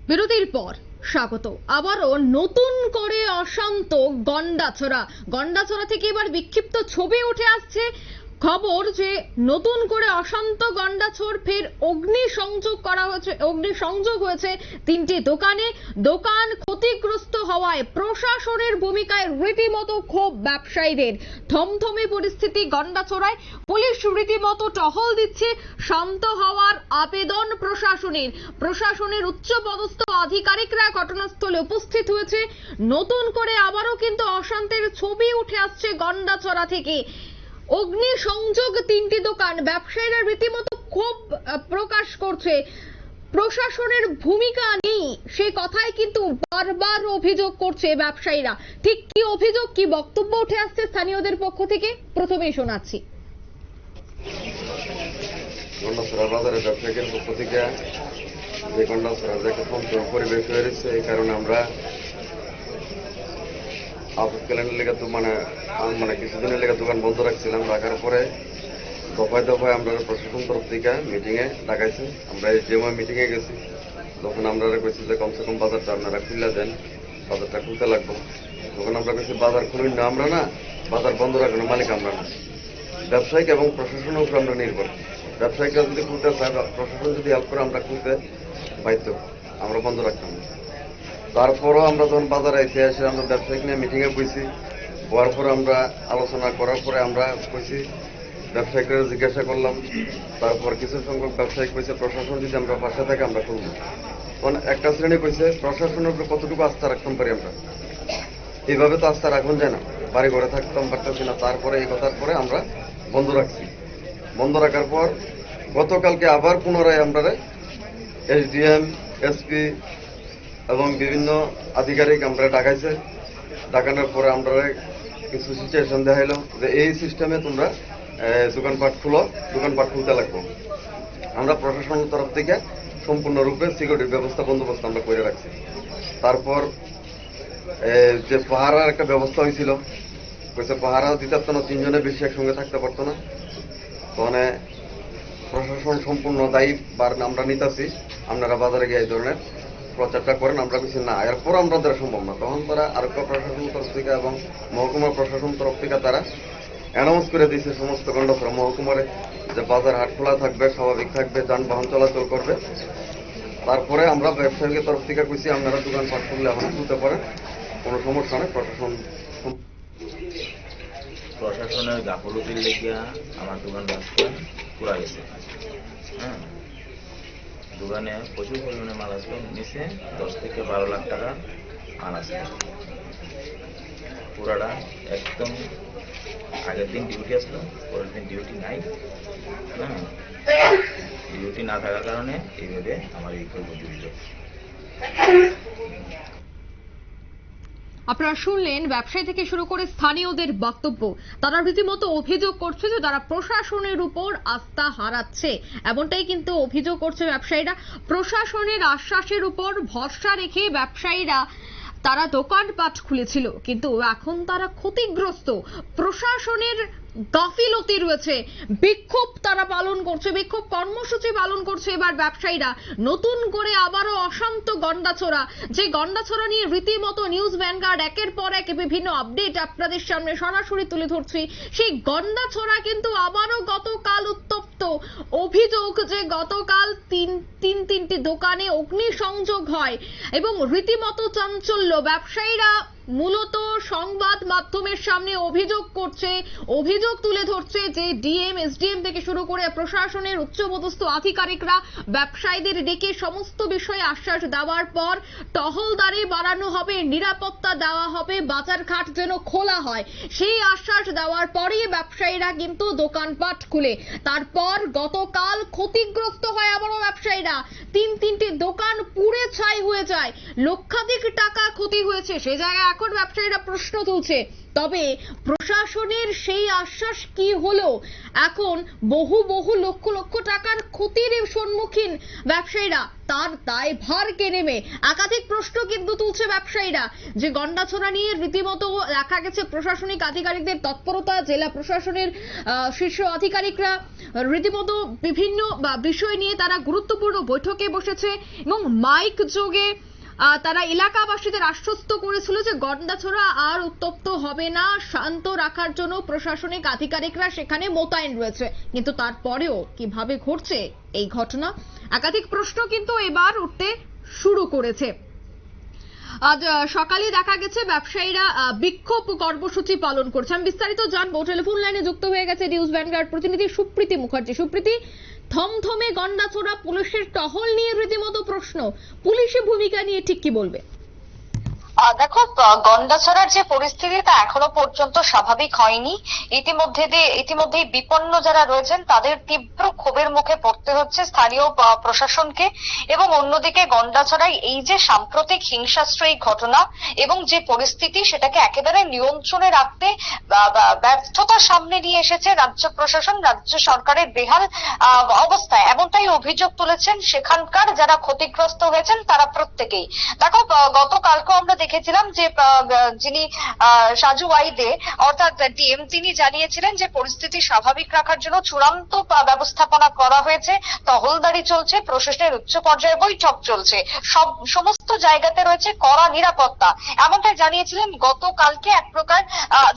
বিরতির পর স্বাগত। আবারও নতুন করে অশান্ত গন্ডাছড়া থেকে এবার বিক্ষিপ্ত ছবি উঠে আসছে। খবর যে নতুন করে অশান্ত গন্ডাছড় ফের অগ্নিসংযোগ হয়েছে তিনটি দোকান ক্ষতিগ্রস্ত হওয়ায় প্রশাসনের ভূমিকায় রীতিমতো ক্ষোভ ব্যবসায়ীদের। থমথমে পরিস্থিতি গন্ডাছড়ায়, পুলিশ রীতিমতো টহল দিচ্ছে। শান্ত হওয়ার আবেদন প্রশাসনের উচ্চপদস্থ আধিকারিকরা ঘটনাস্থলে উপস্থিত হয়েছে। নতুন করে আবারও কিন্তু অশান্তির ছবি উঠে আসছে গন্ডাছড়া থেকে। অগ্নিসংযোগ তিনটি দোকান, ব্যবসায়ীরা রীতিমতো ক্ষোভ প্রকাশ করছে। প্রশাসনের ভূমিকা নেই সে কথাই কিন্তু বারবার অভিযোগ করছে ব্যবসায়ীরা। ঠিক কি অভিযোগ, কি বক্তব্য উঠে আসছে স্থানীয়দের পক্ষ থেকে, প্রথমেই শোনাচ্ছি। গন্ডাছড়া বাজারের ব্যবসায়ীদের পক্ষ থেকে যে গন্ডাছড়া যে একটা থমথমে পরিবেশ হয়েছে, এই কারণে আমরা আপৎকালীন লেগে কিছুদিনের লেগে দোকান বন্ধ রাখছিলাম। রাখার পরে দফায় দফায় আমরা প্রশাসন তরফ থেকে মিটিংয়ে ডাকাইছি। আমরা এই যেমন মিটিংয়ে গেছি, তখন আমরা কইছি যে কমসে কম বাজারটা আপনারা খুলে দেন, বাজারটা খুলতে লাগবো। তখন আমরা কইছি বাজার খুলুন না, আমরা না, বাজার বন্ধ রাখানোর মালিক আমরা না, ব্যবসায়িক এবং প্রশাসনের উপর আমরা নির্ভর। ব্যবসায়িকরা যদি খুলতে চায়, প্রশাসন যদি হেল্প করে, আমরা খুলতে বাধ্য, আমরা বন্ধ রাখতাম না। তারপরও আমরা যখন বাজারে এসে আমরা ব্যবসায়িক নিয়ে মিটিংয়ে বইছি, হওয়ার পরে আমরা আলোচনা করার পরে আমরা কইছি, ব্যবসায়িকরা জিজ্ঞাসা করলাম। তারপর কিছু সংখ্যক ব্যবসায়িক কইছে প্রশাসন যদি আমরা পাশে থাকে আমরা খুলবো। কারণ একটা শ্রেণী কইছে প্রশাসনের উপরে কতটুকু আস্থা রাখতাম পারি আমরা, এইভাবে তো আস্থা রাখুন যায় না, বাড়ি ঘরে থাকতাম পারতেছি না। তারপরে এই কথার পরে আমরা বন্ধ রাখছি। বন্ধ রাখার পর গতকালকে আবার পুনরায় আমরা এসডিএম, এসপি এবং বিভিন্ন আধিকারিক আমরা ডাকাইছে। ডাকানোর পরে আমরা কিছু সিচুয়েশন দেখাইলো যে এই সিস্টেমে তোমরা দোকানপাট খুলতে লাগবো। আমরা প্রশাসনের তরফ থেকে সম্পূর্ণরূপে সিকিউরিটির ব্যবস্থা বন্দোবস্ত আমরা করে রাখছি। তারপর যে পাহারার একটা ব্যবস্থা হয়েছিল, পাহারা দিতে পারতো না, 3 জনের বেশি একসঙ্গে থাকতে পারতো না। তখন প্রশাসন সম্পূর্ণ দায়ী বার আমরা নিতেছি, আপনারা বাজারে গিয়ে এই ধরনের প্রচারটা করেন। আমরা কিছু না, এরপর আমরা দ্বারা সম্ভব না। তখন তারা আরোগ্য প্রশাসন তরফ থেকে এবং মহকুমা প্রশাসন তরফ থেকে তারা অ্যানাউন্স করে দিয়েছে সমস্ত গন্ডাছড়া মহকুমারে যে বাজার হাট খোলা থাকবে, স্বাভাবিক থাকবে, যানবাহন চলাচল করবে। তারপরে আমরা ব্যবসায়ীদের তরফ থেকে কইছি আপনারা দোকানপাট খুললে এখন খুলতে পারেন, কোনো সমস্যা নেই। প্রশাসনের গাফলতির লেগিয়া আমার দোকান ব্যবসা পুরা গেছে। হ্যাঁ, দোকানে প্রচুর পরিমাণে মাল আসলো, নিচে 10 থেকে 12 লাখ টাকা মাল আসলো। পুরাটা একদম আগের দিন ডিউটি আসলো, পরের দিন ডিউটি নাই। হ্যাঁ, ডিউটি না থাকার কারণে এইভাবে আমার এই ক্ষয়ক্ষতি। আপনারা শুনলেন ব্যবসায়ী থেকে শুরু করে স্থানীয়দের বক্তব্য। তারা রীতিমতো অভিযোগ করছে যে তারা প্রশাসনের উপর আস্থা হারাচ্ছে, এমনটাই কিন্তু অভিযোগ করছে ব্যবসায়ীরা। প্রশাসনের আশ্বাসের উপর ভরসা রেখে ব্যবসায়ীরা তারা দোকানপাট খুলেছিল, কিন্তু এখন তারা ক্ষতিগ্রস্ত। প্রশাসনের গাফিলতি রয়েছে, বিক্ষোভ তারা পালন করছে, বিক্ষোভ কর্মসূচি পালন করছে এবার ব্যবসায়ীরা। নতুন করে আবারও অশান্ত গন্ডাছড়া নিয়ে রীতিমতো নিউজ ভ্যানগার্ড একের পর এক বিভিন্ন আপডেট আপনাদের সামনে সরাসরি তুলে ধরছি। সেই গন্ডাছড়া কিন্তু আবারও গতকাল উত্তপ্ত। অভিযোগ যে গতকাল তিনটি দোকানে অগ্নিসংযোগ হয় এবং রীতিমতো চাঞ্চল্য। ব্যবসায়ীরা মূলত সংবাদ মাধ্যমের সামনে অভিযোগ তুলে ধরছে যে ডিএম, এসডিএম থেকে শুরু করে প্রশাসনের উচ্চপদস্থ আধিকারিকরা ব্যবসায়ীদের ডেকে সমস্ত বিষয়ে আশ্বাস দেওয়ার পর টহলদারি বাড়ানো হবে, নিরাপত্তা দেওয়া হবে, বাজারঘাট যেন খোলা হয়, সেই আশ্বাস দেওয়ার পরেই ব্যবসায়ীরা কিন্তু দোকানপাট খুলে। তারপর গতকাল ক্ষতিগ্রস্ত হয় আবারও ব্যবসায়ীরা। তিনটি দোকান পুড়ে ছাই হয়ে যায়, লক্ষাধিক টাকা ক্ষতি হয়েছে। সে জায়গায় এখন ব্যবসায়ীরা প্রশ্ন তুলছে তবে প্রশাসনের সেই আশ্বাস কি হলো? এখন বহু বহু লক্ষ লক্ষ টাকার ক্ষতির সম্মুখীন ব্যবসায়ীরা, তার দায়ভার কে নেবে? একাধিক প্রশ্ন কিন্তু তুলছে ব্যবসায়ীরা যে গন্ডাছড়া নিয়ে রীতিমতো দেখা গেছে প্রশাসনিক আধিকারিকদের তৎপরতা, জেলা প্রশাসনের শীর্ষ আধিকারিকরা রীতিমতো বিভিন্ন বিষয় নিয়ে তারা গুরুত্বপূর্ণ বৈঠকে বসেছে এবং মাইক যোগে তারা এলাকাবাসীদের আশ্বস্ত করেছিল যে গন্ডাছড়া আর উত্তপ্ত হবে না, শান্ত রাখার জন্য প্রশাসনিক আধিকারিকরা সেখানে মোতায়েন রয়েছে। কিন্তু তারপরেও কিভাবে ঘটছে এই ঘটনা? একাধিক প্রশ্ন কিন্তু এবার উঠতে শুরু করেছে। আজ সকালে দেখা গেছে ব্যবসায়ীরা বিক্ষোভ কর্মসূচি পালন করছে। আমি বিস্তারিত জানবো, টেলিফোন লাইনে যুক্ত হয়ে গেছে নিউজ ভ্যানগার্ড প্রতিনিধি সুপ্রীতি মুখার্জি। সুপ্রীতি, থমথমে গন্ডাছড়া, পুলিশের টহল নিয়ে রীতিমতো প্রশ্ন, পুলিশের ভূমিকা নিয়ে ঠিক কি বলবে? দেখো, গন্ডাছড়ার যে পরিস্থিতি তা এখনো পর্যন্ত স্বাভাবিক হয়নি। ইতিমধ্যেই বিপন্ন যারা রয়েছেন তাদের তীব্র ক্ষোভের মুখে পড়তে হচ্ছে স্থানীয় প্রশাসনকে, এবং অন্যদিকে গন্ডাছড়ায় এই যে সাম্প্রতিক হিংসাশ্রয়ী ঘটনা এবং যে পরিস্থিতি সেটাকে একেবারে নিয়ন্ত্রণে রাখতে ব্যর্থতার সামনে নিয়ে এসেছে রাজ্য প্রশাসন, রাজ্য সরকারের বেহাল অবস্থায়, এমনটাই অভিযোগ তুলেছেন সেখানকার যারা ক্ষতিগ্রস্ত হয়েছেন তারা প্রত্যেকেই। দেখো, গতকালকে আমরা দেখেছিলাম যে যিনি সাজু ওয়াইদে অর্থাৎ ডিএম, তিনি জানিয়েছিলেন যে পরিস্থিতি স্বাভাবিক রাখার জন্য চূড়ান্ত ব্যবস্থাপনা করা হয়েছে, টহলদারি চলছে, প্রশাসনের উচ্চ পর্যায়ে বৈঠক চলছে, সমস্ত জায়গাতে রয়েছে কড়া নিরাপত্তা, এমনটাই জানিয়েছিলেন গতকালকে এক প্রকার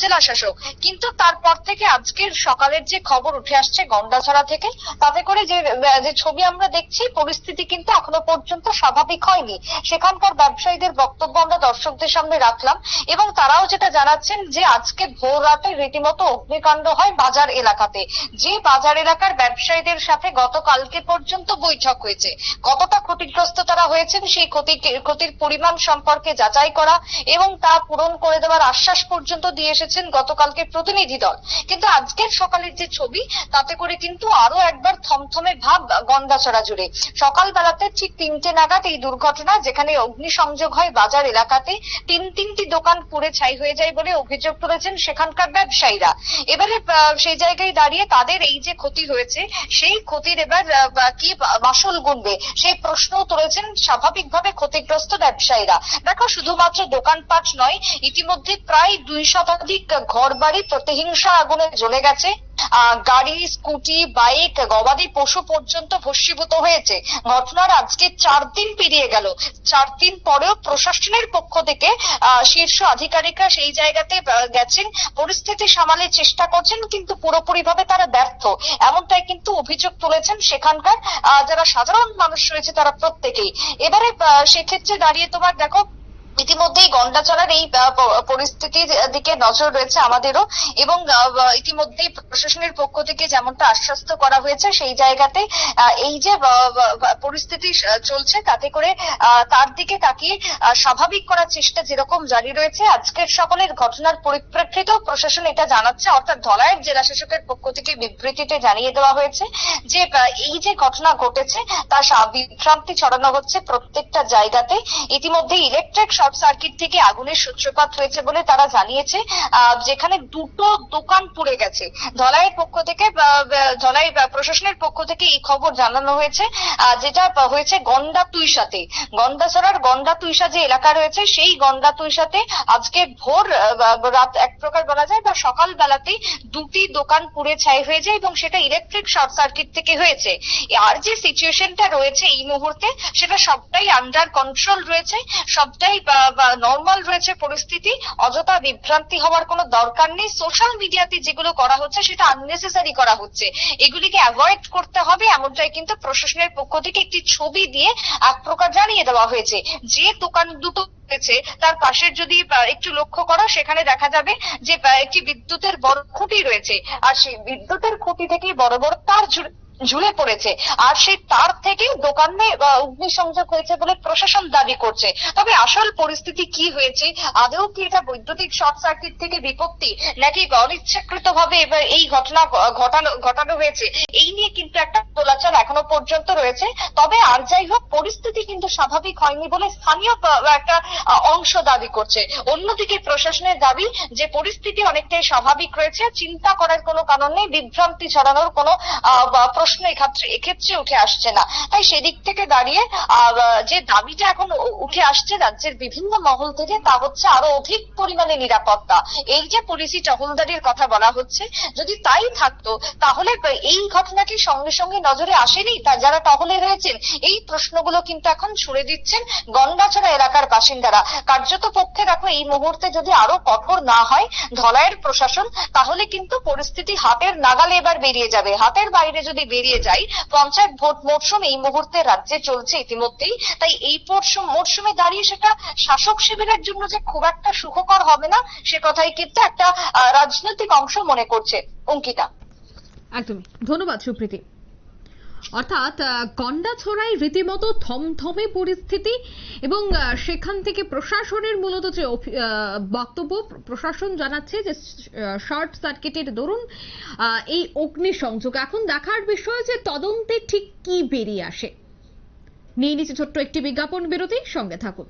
জেলা শাসক। কিন্তু তারপর থেকে আজকের সকালের যে খবর উঠে আসছে গন্ডাছড়া থেকে, তাতে করে যে ছবি আমরা দেখছি, পরিস্থিতি কিন্তু এখনো পর্যন্ত স্বাভাবিক হয়নি। সেখানকার ব্যবসায়ীদের বক্তব্য আমরা দর্শকদের সামনে রাখলাম, এবং তারাও যেটা জানাচ্ছেন যে আজকে ভোর রাতে রীতিমতো অগ্নিকাণ্ড হয় বাজার এলাকাতে, যে বাজার এলাকার ব্যবসায়ীদের সাথে গতকালকে পর্যন্ত বৈঠক হয়েছে, কতটা ক্ষতিগ্রস্ত তারা হয়েছেন সেই ক্ষতির পরিমাণ সম্পর্কে যাচাই করা এবং তা পূরণ করে দেওয়ার আশ্বাস পর্যন্ত দিয়ে এসেছেন গতকালকে প্রতিনিধি দল। কিন্তু আজকের সকালের যে ছবি, তাতে করে কিন্তু আরো একবার থমথমে ভাব গন্ডাছড়া জুড়ে। সকালবেলাতে ঠিক 3টে নাগাদ এই দুর্ঘটনা, যেখানে অগ্নিসংযোগ হয় বাজার এলাকাতে, তিনটি দোকান পুড়ে ছাই হয়ে যায় বলে অভিযোগ তুলেছেন সেখানকার ব্যবসায়ীরা। এবারে সেই জায়গায় দাঁড়িয়ে তাদের এই যে ক্ষতি হয়েছে, সেই ক্ষতির এবার কি মাসুল গুনবে সেই প্রশ্ন তুলেছেন স্বাভাবিকভাবে ক্ষতিগ্রস্ত ব্যবসায়ীরা। দেখো, শুধুমাত্র দোকানপাট নয়, ইতিমধ্যে প্রায় 2 শতাধিক ঘর বাড়ি প্রতিহিংসা আগুনে জ্বলে গেছে, গাড়ি, স্কুটি, বাইক, গবাদি পশু পর্যন্ত ভস্মীভূত হয়েছে। ঘটনার আজকে 4 দিন পেরিয়ে গেল, 4 দিন পরেও প্রশাসনের পক্ষ থেকে শীর্ষ আধিকারিকরা সেই জায়গাতে গেছেন, পরিস্থিতি সামালের চেষ্টা করছেন, কিন্তু পুরোপুরিভাবে তারা ব্যর্থ, এমনটাই কিন্তু অভিযোগ তুলেছেন সেখানকার যারা সাধারণ মানুষ রয়েছে তারা প্রত্যেকেই। এবারে সেক্ষেত্রে দাঁড়িয়ে তোমার দেখো, ইতিমধ্যেই গন্ডাছড়ার এই পরিস্থিতির দিকে নজর রয়েছে আমাদেরও, এবং ইতিমধ্যেই প্রশাসনের পক্ষ থেকে যেমনটা আশ্বস্ত করা হয়েছে সেই জায়গাতে এই যে পরিস্থিতি চলছে, তাতে করে তার দিকে তাকিয়ে স্বাভাবিক করার চেষ্টা যেরকম জারি রয়েছে। আজকের সকালের ঘটনার পরিপ্রেক্ষিতেও প্রশাসন এটা জানাচ্ছে, অর্থাৎ ধলাইয়ের জেলা শাসকের পক্ষ থেকে বিবৃতিতে জানিয়ে দেওয়া হয়েছে যে এই যে ঘটনা ঘটেছে তা বিভ্রান্তি ছড়ানো হচ্ছে প্রত্যেকটা জায়গাতে। ইতিমধ্যে ইলেকট্রিক শর্ট সার্কিট থেকে আগুনের সূত্রপাত হয়েছে বলে তারা জানিয়েছে, যেখানে 2টো দোকান পুড়ে গেছে। ধলাইয়ের পক্ষ থেকে, ধলাই প্রশাসনের পক্ষ থেকে এই খবর জানানো হয়েছে, যেটা হয়েছে গন্ডাতুইশাতে। গন্ডাছড়ার গন্ডাতুইশা যে এলাকা রয়েছে, সেই গন্ডাতুইশাতে আজকে ভোর রাত এক প্রকার বলা যায় বা সকাল বেলাতেই 2টি দোকান পুড়ে ছাই হয়ে যায়, এবং সেটা ইলেকট্রিক শর্ট সার্কিট থেকে হয়েছে। আর যে সিচুয়েশনটা রয়েছে এই মুহূর্তে, সেটা সবটাই আন্ডার কন্ট্রোল রয়েছে, সবটাই নর্মাল রয়েছে পরিস্থিতি। অযথা বিভ্রান্তি হওয়ার কোনো দরকার নেই। সোশ্যাল মিডিয়াতে যেগুলো করা হচ্ছে সেটা আননেসেসারি করা হচ্ছে, এগুলিকে অ্যাভয়েড করতে হবে, এমনটাই কিন্তু প্রশাসনের পক্ষ থেকে একটি ছবি দিয়ে এক প্রকার জানিয়ে দেওয়া হয়েছে। যে দোকান দুটো রয়েছে তার পাশের যদি একটু লক্ষ্য করো, সেখানে দেখা যাবে যে একটি বিদ্যুতের বড় খুঁটি রয়েছে, আর সেই বিদ্যুতের খুঁটি থেকে বড় বড় তার ঝুলে পড়েছে, আর সেই তার থেকে দোকানে অগ্নিসংযোগ হয়েছে বলে প্রশাসন দাবি করছে। তবে আসল পরিস্থিতি কি হয়েছে, আদৌ কি এটা বৈদ্যুতিক শর্ট সার্কিট থেকে বিপত্তি, নাকি অনিচ্ছাকৃত ভাবে এবার এই ঘটনা ঘটানো হয়েছে, এই নিয়ে কিন্তু একটা দোলাচল এখনো পর্যন্ত রয়েছে। তবে আর যাই হোক, পরিস্থিতি কিন্তু স্বাভাবিক হয়নি বলে স্থানীয় একটা অংশ দাবি করছে। অন্যদিকে প্রশাসনের দাবি যে পরিস্থিতি অনেকটাই স্বাভাবিক রয়েছে, চিন্তা করার কোনো কারণ নেই, বিভ্রান্তি ছড়ানোর কোনো প্রশ্ন এক্ষেত্রে উঠে আসছে না। তাই সেদিক থেকে দাঁড়িয়ে যে দাবিটা এখন উঠে আসছে রাজ্যের বিভিন্ন মহল থেকে, তা হচ্ছে আরো অধিক পরিমাণে নিরাপত্তা। এই যে পুলিশি টহলদারির কথা বলা হচ্ছে, যদি তাই থাকতো তাহলে এই ঘটনাটি সঙ্গে সঙ্গে নজরে আসেনি তা যারা টহলে রয়েছেন। এই প্রশ্নগুলো কিন্তু এখন ছুড়ে দিচ্ছেন গন্ডাছড়া এলাকার বাসিন্দারা। কার্যত পক্ষে দেখো, এই মুহূর্তে যদি আরো কঠোর না হয় ধলাইয়ের প্রশাসন, তাহলে কিন্তু পরিস্থিতি হাতের নাগালে এবার বেরিয়ে যাবে। হাতের বাইরে যদি বেরিয়ে যায়, পঞ্চায়েত ভোট মরশুম এই মুহূর্তে রাজ্যে চলছে ইতিমধ্যেই। তাই এই মরশুমে দাঁড়িয়ে সেটা শাসক শিবিরের জন্য যে খুব একটা সুখকর হবে না, সে কথাই কিন্তু একটা রাজনৈতিক অংশ মনে করছে। অঙ্কিতা। একদমই ধন্যবাদ সুপ্রীতি। অর্থাৎ গন্ডাছড়ায় রীতিমতো থমথমে পরিস্থিতি এবং সেখান থেকে প্রশাসনের মূলত যে বক্তব্য, প্রশাসন জানাচ্ছে যে শর্ট সার্কিটের দরুন এই অগ্নিসংযোগ। এখন দেখার বিষয় যে তদন্তে ঠিক কি বেরিয়ে আসে। নিয়ে নিচ্ছে ছোট্ট একটি বিজ্ঞাপন বিরতি, সঙ্গে থাকুন।